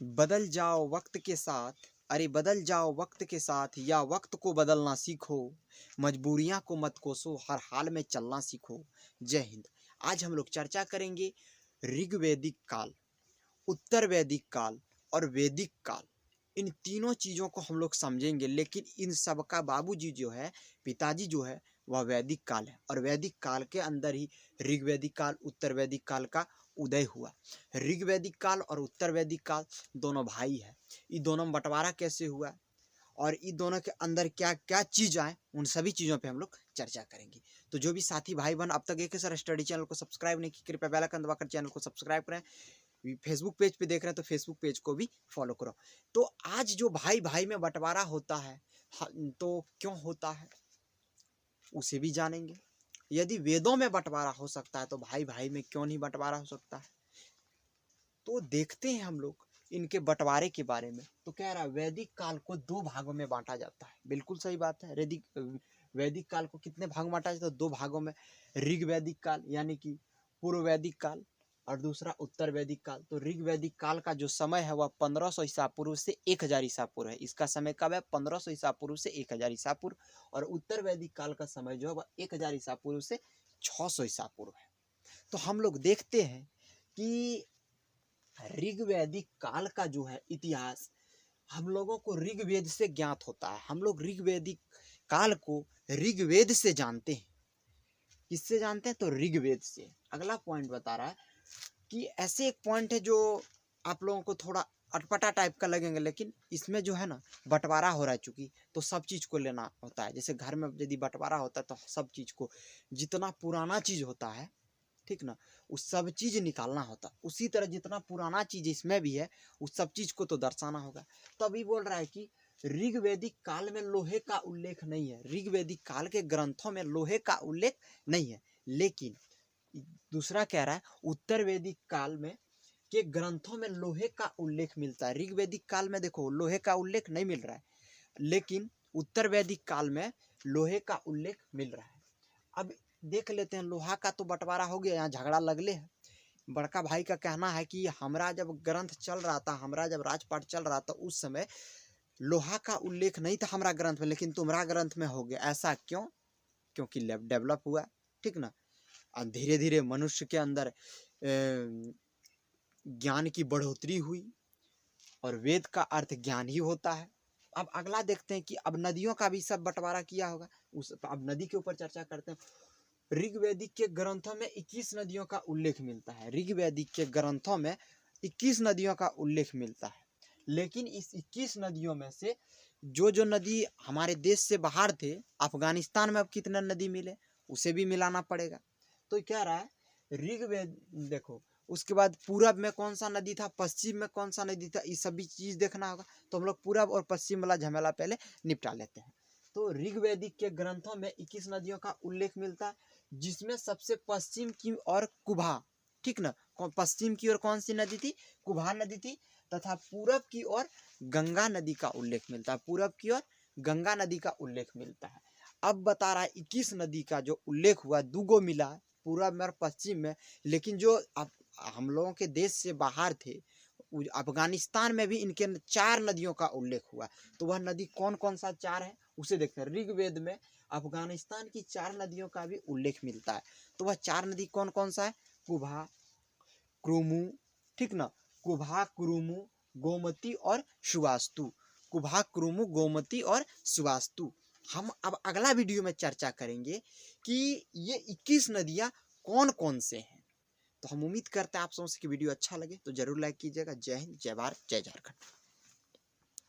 बदल जाओ वक्त के साथ, अरे बदल जाओ वक्त के साथ या वक्त को बदलना सीखो, मजबूरियां को मत कोसो, हर हाल में चलना सीखो। जय हिंद। आज हम लोग चर्चा करेंगे ऋग्वैदिक काल, उत्तर वैदिक काल और वैदिक काल। इन तीनों चीज़ों को हम लोग समझेंगे, लेकिन इन सब का बाबूजी जो है, पिताजी जो है, वह वैदिक काल है। और वैदिक काल के अंदर ही ऋग्वैदिक काल, उत्तर वैदिक काल का उदय हुआ। ऋग्वैदिक काल और उत्तर वैदिक काल दोनों भाई है। ये दोनों में बंटवारा कैसे हुआ और इन दोनों के अंदर क्या क्या चीज़ आए, उन सभी चीज़ों पे हम लोग चर्चा करेंगे। तो जो भी साथी भाई बहन अब तक एक सर स्टडी चैनल को सब्सक्राइब नहीं की, कृपया बेल आइकन दबाकर चैनल को सब्सक्राइब करें। फेसबुक पेज पे देख रहे हैं तो फेसबुक पेज को भी फॉलो करो। तो आज जो भाई भाई में बंटवारा होता है, तो क्यों होता है उसे भी जानेंगे। यदि वेदों में बंटवारा हो सकता है तो भाई भाई में क्यों नहीं बंटवारा हो सकता है। तो देखते हैं हम लोग इनके बंटवारे के बारे में। तो कह रहा है वैदिक काल को दो भागों में बांटा जाता है। बिल्कुल सही बात है। वैदिक काल को कितने भाग में बांटा जाता है? दो भागों में। ऋग वैदिक काल यानी कि पूर्व वैदिक काल और दूसरा उत्तर वैदिक काल। तो ऋग वैदिक काल का जो समय है वह 1500 ईसा पूर्व से 1000 ईसा पूर्व है। इसका समय कब है? 1500 ईसा पूर्व से 1000 ईसा पूर्व। और उत्तर वैदिक काल का समय जो है वह 1000 ईसा पूर्व से 600 ईसा पूर्व है। तो हम लोग देखते हैं कि ऋग्वैदिक काल का जो है इतिहास हम लोगों को ऋग्वेद से ज्ञात होता है। हम लोग ऋग्वैदिक काल को ऋग्वेद से जानते हैं। किससे जानते हैं? तो ऋग्वेद से। अगला पॉइंट बता रहा है कि ऐसे एक पॉइंट है जो आप लोगों को थोड़ा अटपटा टाइप का लगेंगे, लेकिन इसमें जो है ना बंटवारा हो रहा है चूंकि, तो सब चीज़ को लेना होता है। जैसे घर में यदि बंटवारा होता है तो सब चीज़ को, जितना पुराना चीज़ होता है, ठीक ना, उस सब चीज़ निकालना होता। उसी तरह जितना पुराना चीज़ इसमें भी है उस सब चीज़ को तो दर्शाना होगा। तो अभी बोल रहा है कि ऋग्वैदिक काल में लोहे का उल्लेख नहीं है। ऋग्वैदिक काल के ग्रंथों में लोहे का उल्लेख नहीं है। लेकिन दूसरा कह रहा है उत्तर वैदिक काल में के ग्रंथों में लोहे का उल्लेख मिलता है। ऋग्वैदिक काल में देखो लोहे का उल्लेख नहीं मिल रहा है, लेकिन उत्तर वैदिक काल में लोहे का उल्लेख मिल रहा है। अब देख लेते हैं। लोहा का तो बंटवारा हो गया, यहाँ झगड़ा लगले है। बड़का भाई का कहना है कि हमरा जब ग्रंथ चल रहा था, हमरा जब राजपाट चल रहा था, उस समय लोहा का उल्लेख नहीं था हमारा ग्रंथ में, लेकिन तुम्हारा ग्रंथ में हो गया। ऐसा क्यों? क्योंकि लैब डेवलप हुआ, ठीक ना। धीरे धीरे मनुष्य के अंदर ज्ञान की बढ़ोतरी हुई और वेद का अर्थ ज्ञान ही होता है। अब अगला देखते हैं कि अब नदियों का भी सब बंटवारा किया होगा। अब नदी के ऊपर चर्चा करते हैं। ऋग्वैदिक के ग्रंथों में 21 नदियों का उल्लेख मिलता है। ऋग्वैदिक के ग्रंथों में 21 नदियों का उल्लेख मिलता है, लेकिन इस 21 नदियों में से जो नदी हमारे देश से बाहर थे, अफगानिस्तान में अब कितने नदी मिले उसे भी मिलाना पड़ेगा। तो क्या रहा है ऋग्वेद, देखो उसके बाद पूरब में कौन सा नदी था, पश्चिम में कौन सा नदी था, ये सभी चीज़ देखना होगा। तो हम लोग पूरब और पश्चिम वाला झमेला पहले निपटा लेते हैं। तो ऋग्वैदिक के ग्रंथों में 21 नदियों का उल्लेख मिलता है, जिसमें सबसे पश्चिम की ओर कुभा, ठीक ना, पश्चिम की ओर कौन सी नदी थी? कुभा नदी थी। तथा पूरब की ओर गंगा नदी का उल्लेख मिलता है। पूरब की ओर गंगा नदी का उल्लेख मिलता है। अब बता रहा है 21 नदी का जो उल्लेख हुआ, दूगो मिला पूरब में और पश्चिम में। लेकिन जो हम लोगों के देश से बाहर थे, अफगानिस्तान में भी इनके 4 नदियों का उल्लेख हुआ। तो वह नदी कौन कौन सा 4 है उसे देखते हैं। ऋग्वेद में अफगानिस्तान की 4 नदियों का भी उल्लेख मिलता है। तो वह 4 नदी कौन कौन सा है? कुभा, क्रुमु, ठीक ना, कुभा, क्रुमु, गोमती और सुवास्तु। कुभा, क्रुमु, गोमती और सुवास्तु। हम अब अगला वीडियो में चर्चा करेंगे कि ये 21 नदियाँ कौन कौन से हैं। तो हम उम्मीद करते हैं आप समझ कि वीडियो अच्छा लगे तो जरूर लाइक कीजिएगा। जय हिंद, जय भारत, जय झारखंड।